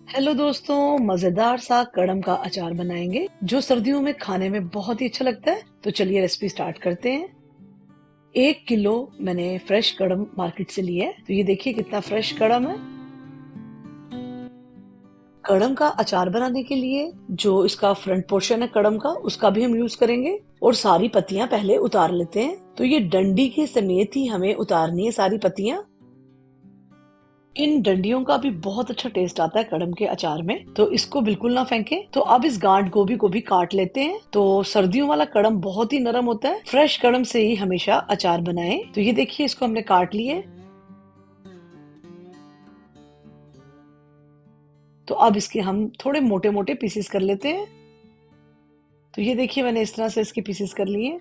Hello दोस्तों, मजेदार सा कड़म का अचार बनाएंगे जो सर्दियों में खाने में बहुत ही अच्छा लगता है। तो चलिए रेसिपी स्टार्ट करते हैं। 1 किलो मैंने फ्रेश कड़म मार्केट से लिया है। तो ये देखिए कितना फ्रेश कड़म है। कड़म का अचार बनाने के लिए जो इसका फ्रंट पोर्शन है कड़म का, उसका भी हम यूज करेंगे। और सारी पत्तियां पहले उतार लेते हैं। तो ये डंडी के समेत ही हमें उतारनी है सारी पत्तियां। इन डंडियों का भी बहुत अच्छा टेस्ट आता है कड़म के अचार में, तो इसको बिल्कुल ना फेंकें। तो अब इस गांठ गोभी को भी काट लेते हैं। तो सर्दियों वाला कड़म बहुत ही नरम होता है, फ्रेश कड़म से ही हमेशा अचार बनाएं। तो ये देखिए इसको हमने काट लिए। तो अब इसके हम थोड़े मोटे मोटे पीसेस कर लेते हैं। तो ये देखिए मैंने इस तरह से इसके पीसेस कर लिए।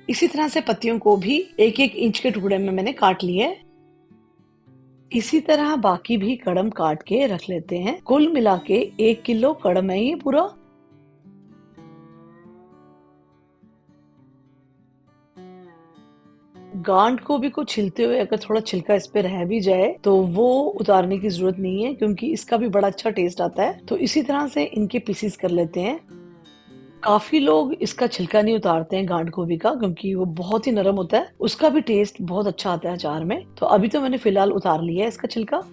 इसी तरह से पत्तियों को भी 1-1 इंच के टुकड़े में मैंने काट लिए। इसी तरह बाकी भी कड़म काट के रख लेते हैं। कुल मिला के 1 किलो कड़म है ये पूरा। गांठ को भी को छिलते हुए अगर थोड़ा छिलका इस पे रह भी जाए तो वो उतारने की जरूरत नहीं है, क्योंकि इसका भी बड़ा अच्छा टेस्ट आता है। तो इसी तरह से इनके पीसेस कर लेते हैं। काफी लोग इसका छिलका नहीं उतारते हैं गांठ गोभी का, क्योंकि वो बहुत ही नरम होता है। उसका भी टेस्ट बहुत अच्छा आता है अचार में। तो अभी तो मैंने फिलहाल उतार लिया है इसका छिलका।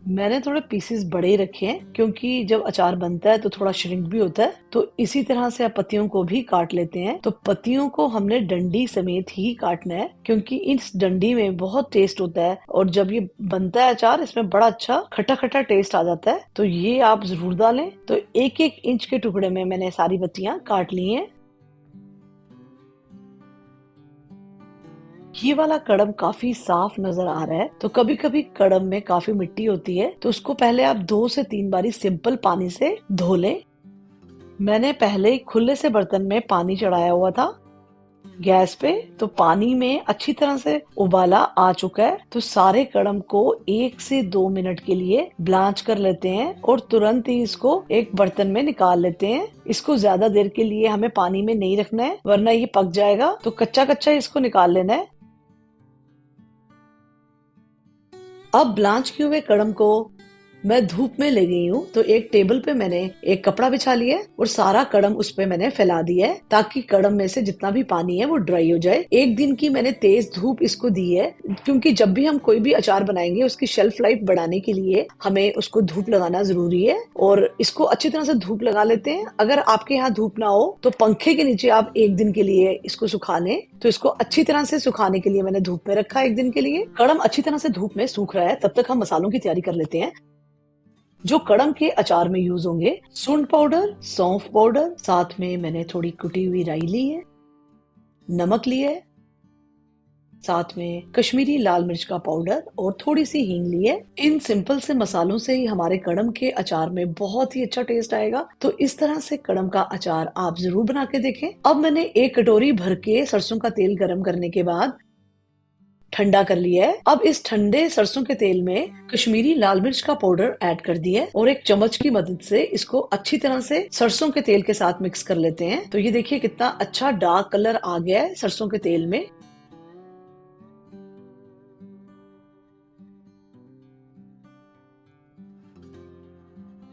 मैंने थोड़े पीसेस बड़े ही रखे हैं, क्योंकि जब अचार बनता है तो थोड़ा श्रिंक भी होता है। तो इसी तरह से आप पत्तियों को भी काट लेते हैं। तो पत्तियों को हमने डंडी समेत ही काटना है, क्योंकि इस डंडी में बहुत टेस्ट होता है। और जब ये बनता है अचार, इसमें बड़ा अच्छा खट्टा खट्टा टेस्ट आ जाता है। तो ये आप जरूर डालें। तो 1-1 इंच के टुकड़े में मैंने सारी पत्तियां काट ली हैं। ये वाला कड़म काफी साफ नजर आ रहा है। तो कभी कभी कड़म में काफी मिट्टी होती है, तो उसको पहले आप 2 से 3 बारी सिंपल पानी से धो लें। मैंने पहले ही खुले से बर्तन में पानी चढ़ाया हुआ था गैस पे। तो पानी में अच्छी तरह से उबाला आ चुका है। तो सारे कड़म को 1 से 2 मिनट के लिए ब्लांच कर लेते हैं और तुरंत ही इसको एक बर्तन में निकाल लेते हैं। इसको ज्यादा देर के लिए हमें पानी में नहीं रखना है, वरना ये पक जाएगा। तो कच्चा कच्चा इसको निकाल लेना है। अब ब्लांच किए हुए कड़म को मैं धूप में ले गई हूँ। तो एक टेबल पे मैंने एक कपड़ा बिछा लिया है और सारा कड़म उस पे मैंने फैला दिया है, ताकि कड़म में से जितना भी पानी है वो ड्राई हो जाए। 1 दिन की मैंने तेज धूप इसको दी है, क्योंकि जब भी हम कोई भी अचार बनाएंगे उसकी शेल्फ लाइफ बढ़ाने के लिए हमें उसको धूप लगाना जरूरी है। और इसको अच्छी तरह से धूप लगा लेते हैं। अगर आपके यहाँ धूप ना हो तो पंखे के नीचे आप 1 दिन के लिए इसको सुखा लें। तो इसको अच्छी तरह से सुखाने के लिए मैंने धूप में रखा 1 दिन के लिए। कड़म अच्छी तरह से धूप में सूख रहा है, तब तक हम मसालों की तैयारी कर लेते हैं जो कड़म के अचार में यूज होंगे। सूंड पाउडर, सौंफ पाउडर, साथ में मैंने थोड़ी कुटी हुई राई ली है, नमक लिया है, साथ में कश्मीरी लाल मिर्च का पाउडर और थोड़ी सी हींग ली है। इन सिंपल से मसालों से ही हमारे कड़म के अचार में बहुत ही अच्छा टेस्ट आएगा। तो इस तरह से कड़म का अचार आप जरूर बना के देखें। अब मैंने 1 कटोरी भर के सरसों का तेल गर्म करने के बाद ठंडा कर लिया है। अब इस ठंडे सरसों के तेल में कश्मीरी लाल मिर्च का पाउडर ऐड कर दिया है और एक चम्मच की मदद से इसको अच्छी तरह से सरसों के तेल के साथ मिक्स कर लेते हैं। तो ये देखिए कितना अच्छा डार्क कलर आ गया है सरसों के तेल में।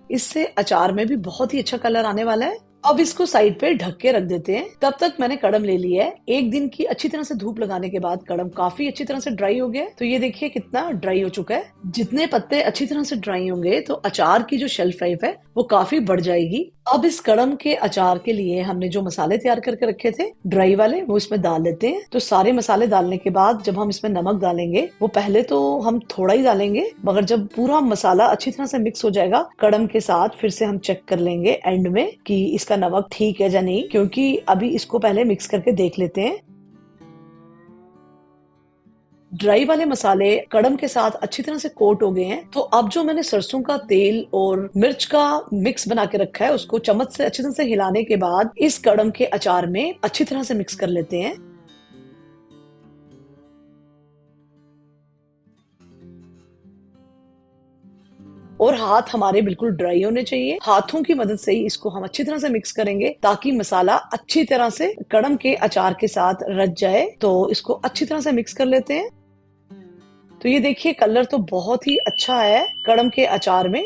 इससे अचार में भी बहुत ही अच्छा कलर आने वाला है। अब इसको साइड पे ढक के रख देते हैं। तब तक मैंने कड़म ले लिया है। 1 दिन की अच्छी तरह से धूप लगाने के बाद कड़म काफी अच्छी तरह से ड्राई हो गया है। तो ये देखिए कितना ड्राई हो चुका है। जितने पत्ते अच्छी तरह से ड्राई होंगे तो अचार की जो शेल्फ लाइफ है वो काफी बढ़ जाएगी। अब इस कड़म के अचार के लिए हमने जो मसाले तैयार करके रखे थे ड्राई वाले, वो इसमें डाल लेते हैं। तो सारे मसाले डालने के बाद जब हम इसमें नमक डालेंगे, वो पहले तो हम थोड़ा ही डालेंगे, मगर जब पूरा मसाला अच्छी तरह से मिक्स हो जाएगा कड़म के साथ, फिर से हम चेक कर लेंगे एंड में कि इसका नमक ठीक है या नहीं, क्योंकि अभी इसको पहले मिक्स करके देख लेते हैं। ड्राई वाले मसाले कड़म के साथ अच्छी तरह से कोट हो गए हैं। तो अब जो मैंने सरसों का तेल और मिर्च का मिक्स बना के रखा है, उसको चम्मच से अच्छी तरह से हिलाने के बाद इस कड़म के अचार में अच्छी तरह से मिक्स कर लेते हैं। और हाथ हमारे बिल्कुल ड्राई होने चाहिए। हाथों की मदद से ही इसको हम अच्छी तरह से मिक्स करेंगे ताकि मसाला अच्छी तरह से कड़म के अचार के साथ रच जाए। तो इसको अच्छी तरह से मिक्स कर लेते हैं। तो ये देखिए कलर तो बहुत ही अच्छा है कड़म के अचार में।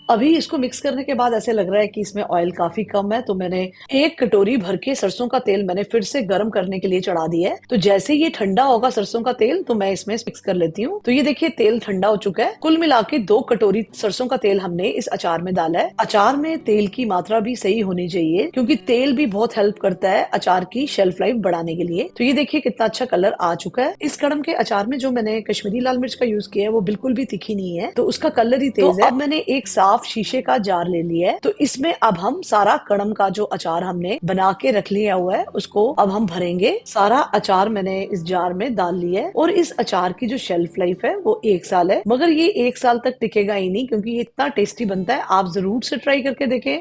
अभी इसको मिक्स करने के बाद ऐसे लग रहा है कि इसमें ऑयल काफी कम है, तो मैंने 1 कटोरी भर के सरसों का तेल मैंने फिर से गर्म करने के लिए चढ़ा दिया है। तो जैसे ये ठंडा होगा सरसों का तेल तो मैं इसमें मिक्स कर लेती हूँ। तो ये देखिए तेल ठंडा हो चुका है। कुल मिला के 2 कटोरी सरसों का तेल हमने इस अचार में डाला है। अचार में तेल की मात्रा भी सही होनी चाहिए क्योंकि तेल भी बहुत हेल्प करता है अचार की शेल्फ लाइफ बढ़ाने के लिए। तो ये देखिए कितना अच्छा कलर आ चुका है। इस कड़म के अचार में जो मैंने कश्मीरी लाल मिर्च का यूज किया है वो बिल्कुल भी तीखी नहीं है, तो उसका कलर ही तेज है। अब मैंने एक साफ शीशे का जार ले लिया है। तो इसमें अब हम सारा कड़म का जो अचार हमने बना के रख लिया हुआ है उसको अब हम भरेंगे। सारा अचार मैंने इस जार में डाल लिया है और इस अचार की जो शेल्फ लाइफ है वो 1 साल है, मगर ये 1 साल तक टिकेगा ही नहीं क्योंकि ये इतना टेस्टी बनता है। आप जरूर से ट्राई करके देखें।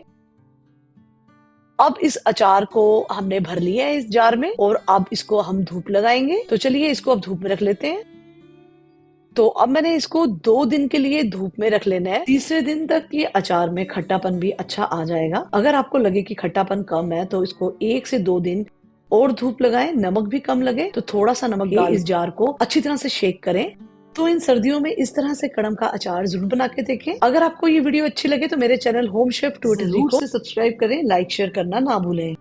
अब इस अचार को हमने भर लिया है इस जार में और अब इसको हम धूप लगाएंगे। तो चलिए इसको अब धूप में रख लेते हैं। तो अब मैंने इसको 2 दिन के लिए धूप में रख लेना है। तीसरे दिन तक ये अचार में खट्टापन भी अच्छा आ जाएगा। अगर आपको लगे कि खट्टापन कम है तो इसको 1 से 2 दिन और धूप लगाएं। नमक भी कम लगे तो थोड़ा सा नमक डाल इस जार को अच्छी तरह से शेक करें। तो इन सर्दियों में इस तरह से कड़म का अचार जरूर बना के देखें। अगर आपको ये वीडियो अच्छी लगे तो मेरे channel home chef to Italy को सब्सक्राइब करें, लाइक शेयर करना ना भूलें।